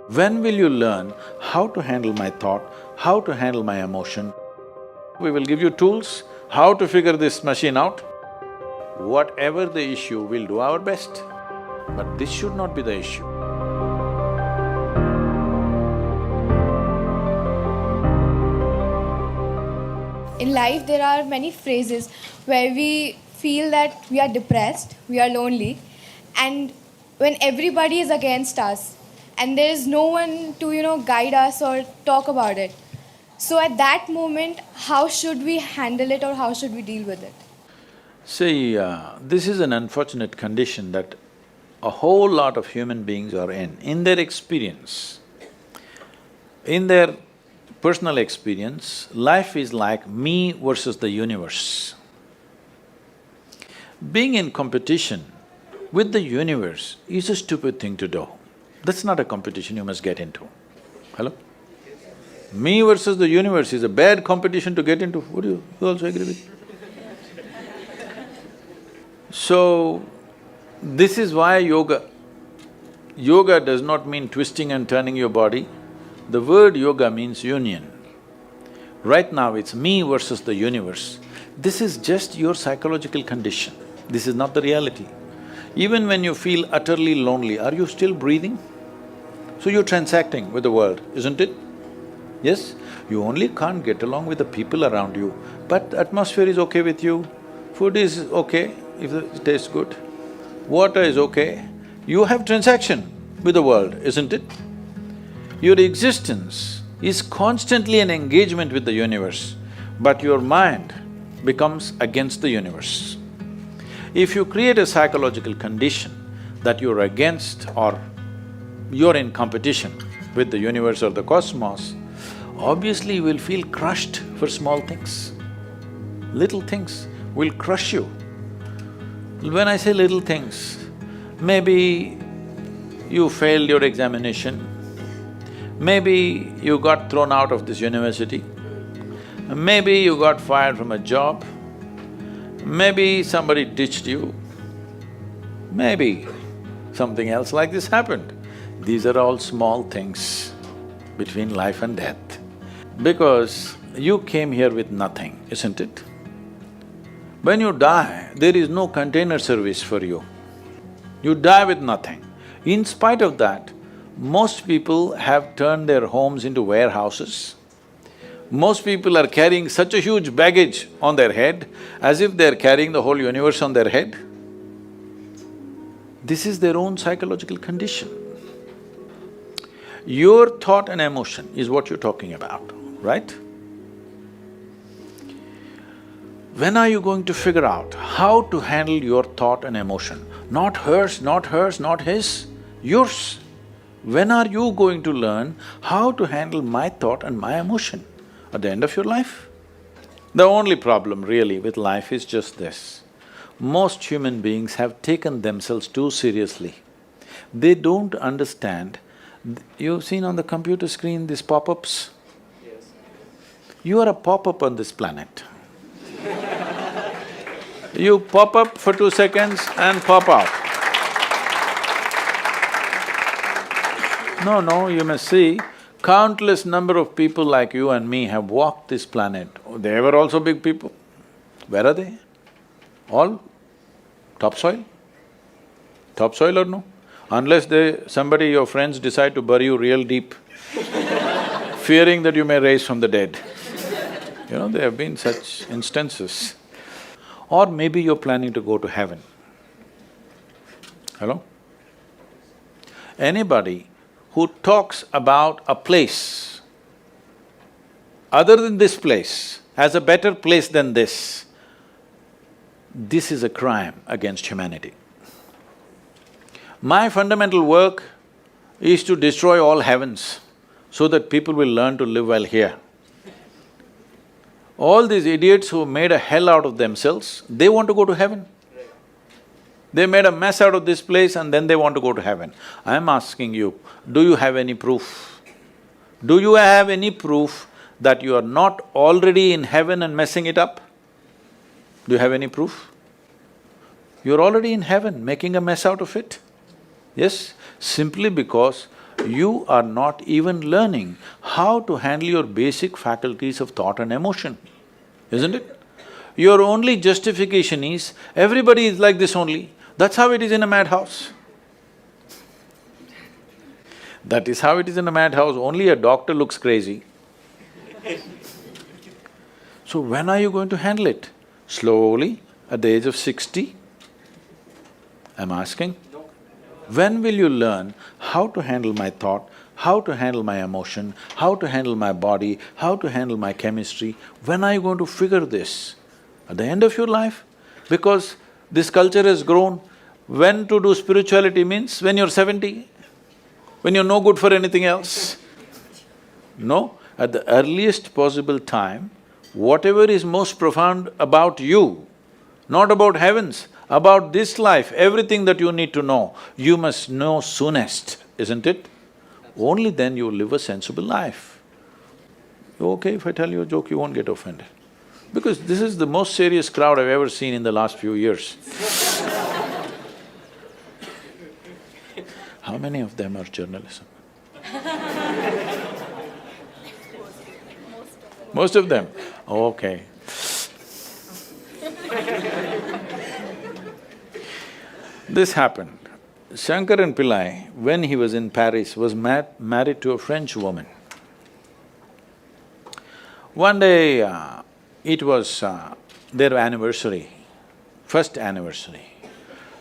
When will you learn how to handle my thought, how to handle my emotion? We will give you tools, how to figure this machine out. Whatever the issue, we'll do our best. But this should not be the issue. In life, there are many phases where we feel that we are depressed, we are lonely, and when everybody is against us, and there is no one to, guide us or talk about it. So at that moment, how should we handle it or how should we deal with it? See, this is an unfortunate condition that a whole lot of human beings are in their experience. In their personal experience, life is like me versus the universe. Being in competition with the universe is a stupid thing to do. That's not a competition you must get into. Hello? Me versus the universe is a bad competition to get into. Would you also agree with me? So, this is why yoga does not mean twisting and turning your body. The word yoga means union. Right now it's me versus the universe. This is just your psychological condition. This is not the reality. Even when you feel utterly lonely, are you still breathing? So you're transacting with the world, isn't it? Yes? You only can't get along with the people around you, but the atmosphere is okay with you, food is okay if it tastes good, water is okay. You have transaction with the world, isn't it? Your existence is constantly an engagement with the universe, but your mind becomes against the universe. If you create a psychological condition that you're against or you're in competition with the universe or the cosmos, obviously you will feel crushed for small things. Little things will crush you. When I say little things, maybe you failed your examination, maybe you got thrown out of this university, maybe you got fired from a job, maybe somebody ditched you, maybe something else like this happened. These are all small things between life and death. Because you came here with nothing, isn't it? When you die, there is no container service for you. You die with nothing. In spite of that, most people have turned their homes into warehouses. Most people are carrying such a huge baggage on their head as if they're carrying the whole universe on their head. This is their own psychological condition. Your thought and emotion is what you're talking about, right? When are you going to figure out how to handle your thought and emotion? Not hers, not hers, not his, yours. When are you going to learn how to handle my thought and my emotion? At the end of your life? The only problem really with life is just this. Most human beings have taken themselves too seriously. They don't understand. You've seen on the computer screen these pop-ups? Yes. You are a pop-up on this planet. You pop up for 2 seconds and pop out. No, you must see, countless number of people like you and me have walked this planet. They were also big people. Where are they? All topsoil? Topsoil or no? Unless your friends decide to bury you real deep, fearing that you may rise from the dead. There have been such instances. Or maybe you're planning to go to heaven. Hello? Anybody who talks about a place other than this place as a better place than this is a crime against humanity. My fundamental work is to destroy all heavens so that people will learn to live well here. All these idiots who made a hell out of themselves, they want to go to heaven. They made a mess out of this place and then they want to go to heaven. I'm asking you, do you have any proof? Do you have any proof that you are not already in heaven and messing it up? Do you have any proof? You're already in heaven, making a mess out of it. Yes, simply because you are not even learning how to handle your basic faculties of thought and emotion, isn't it? Your only justification is, everybody is like this only, that's how it is in a madhouse. That is how it is in a madhouse, only a doctor looks crazy. So when are you going to handle it? Slowly, at the age of 60? I'm asking. When will you learn how to handle my thought, how to handle my emotion, how to handle my body, how to handle my chemistry? When are you going to figure this? At the end of your life? Because this culture has grown, when to do spirituality means when you're 70, when you're no good for anything else. No, at the earliest possible time, whatever is most profound about you, not about heavens, about this life, everything that you need to know, you must know soonest, isn't it? Only then you will live a sensible life. Okay, if I tell you a joke, you won't get offended. Because this is the most serious crowd I've ever seen in the last few years. How many of them are journalism? Most of them? Okay. This happened. Shankaran Pillai, when he was in Paris, was married to a French woman. One day, it was their anniversary, first anniversary.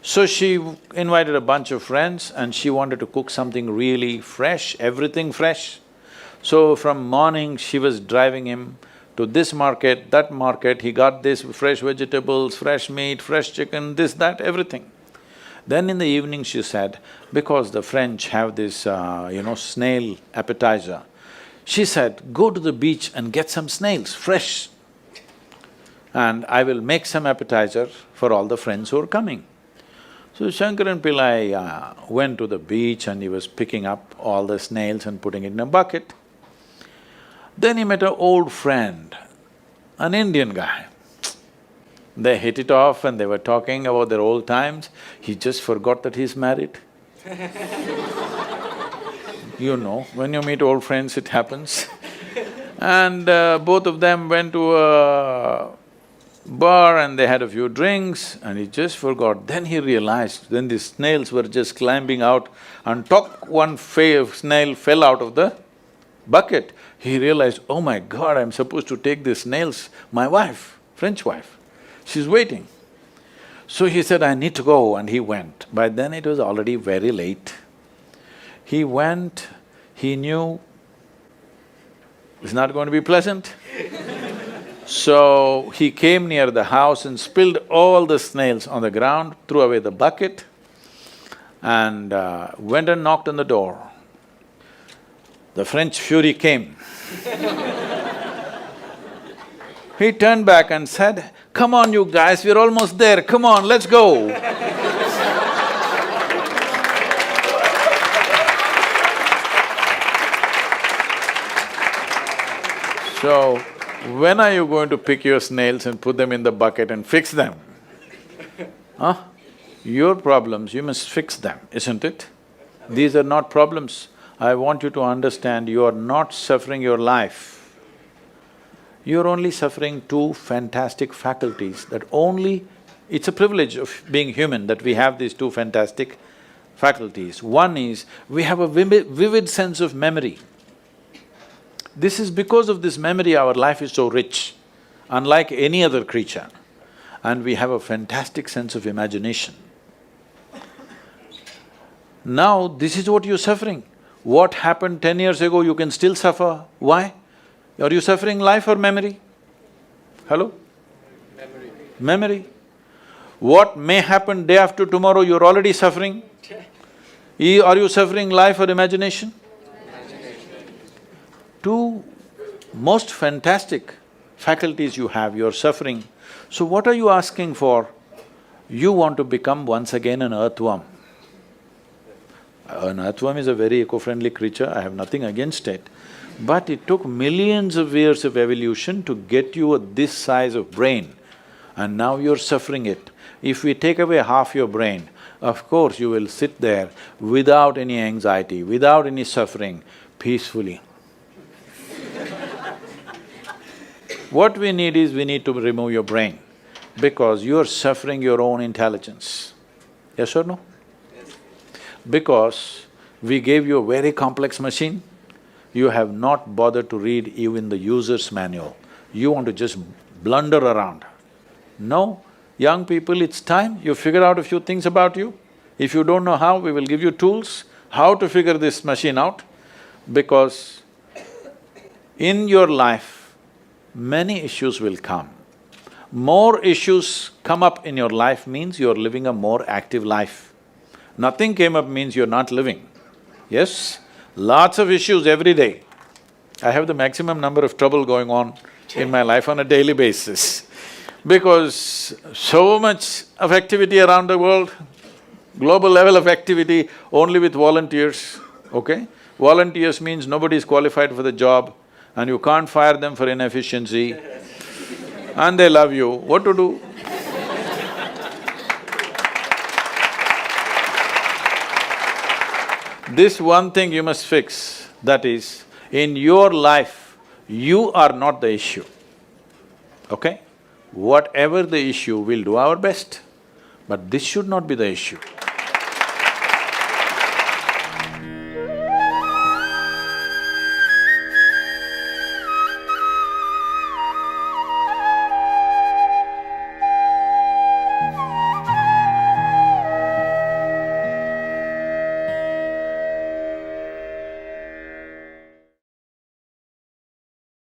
So she invited a bunch of friends and she wanted to cook something really fresh, everything fresh. So from morning, she was driving him to this market, that market, he got this fresh vegetables, fresh meat, fresh chicken, this, that, everything. Then in the evening she said, because the French have this, snail appetizer, she said, go to the beach and get some snails, fresh, and I will make some appetizer for all the friends who are coming. So Shankaran Pillai went to the beach and he was picking up all the snails and putting it in a bucket. Then he met an old friend, an Indian guy. They hit it off and they were talking about their old times. He just forgot that he's married. You know, when you meet old friends, it happens. And both of them went to a bar and they had a few drinks and he just forgot. Then he realized, then the snails were just climbing out and one snail fell out of the bucket. He realized, oh my God, I'm supposed to take these snails, my wife, French wife, she's waiting. So he said, I need to go, and he went. By then it was already very late. He went, he knew it's not going to be pleasant. So he came near the house and spilled all the snails on the ground, threw away the bucket and went and knocked on the door. The French fury came. He turned back and said, come on you guys, we're almost there, come on, let's go. So, when are you going to pick your snails and put them in the bucket and fix them? Huh? Your problems, you must fix them, isn't it? These are not problems. I want you to understand, you are not suffering your life. You're only suffering two fantastic faculties that only… It's a privilege of being human that we have these two fantastic faculties. One is, we have a vivid sense of memory. This is because of this memory our life is so rich, unlike any other creature. And we have a fantastic sense of imagination. Now, this is what you're suffering. What happened 10 years ago, you can still suffer. Why? Are you suffering life or memory? Hello? Memory. What may happen day after tomorrow, you're already suffering. Are you suffering life or imagination? Two most fantastic faculties you have, you're suffering. So what are you asking for? You want to become once again an earthworm. An earthworm is a very eco-friendly creature, I have nothing against it. But it took millions of years of evolution to get you this size of brain, and now you're suffering it. If we take away half your brain, of course you will sit there without any anxiety, without any suffering, peacefully. What we need is, we need to remove your brain, because you're suffering your own intelligence. Yes or no? Because we gave you a very complex machine, you have not bothered to read even the user's manual. You want to just blunder around. No, young people, it's time you figure out a few things about you. If you don't know how, we will give you tools, how to figure this machine out, because in your life, many issues will come. More issues come up in your life means you're living a more active life. Nothing came up means you're not living. Yes? Lots of issues every day. I have the maximum number of trouble going on in my life on a daily basis, because so much of activity around the world, global level of activity only with volunteers, okay? Volunteers means nobody is qualified for the job and you can't fire them for inefficiency and they love you, what to do? This one thing you must fix, that is, in your life, you are not the issue, okay? Whatever the issue, we'll do our best, but this should not be the issue.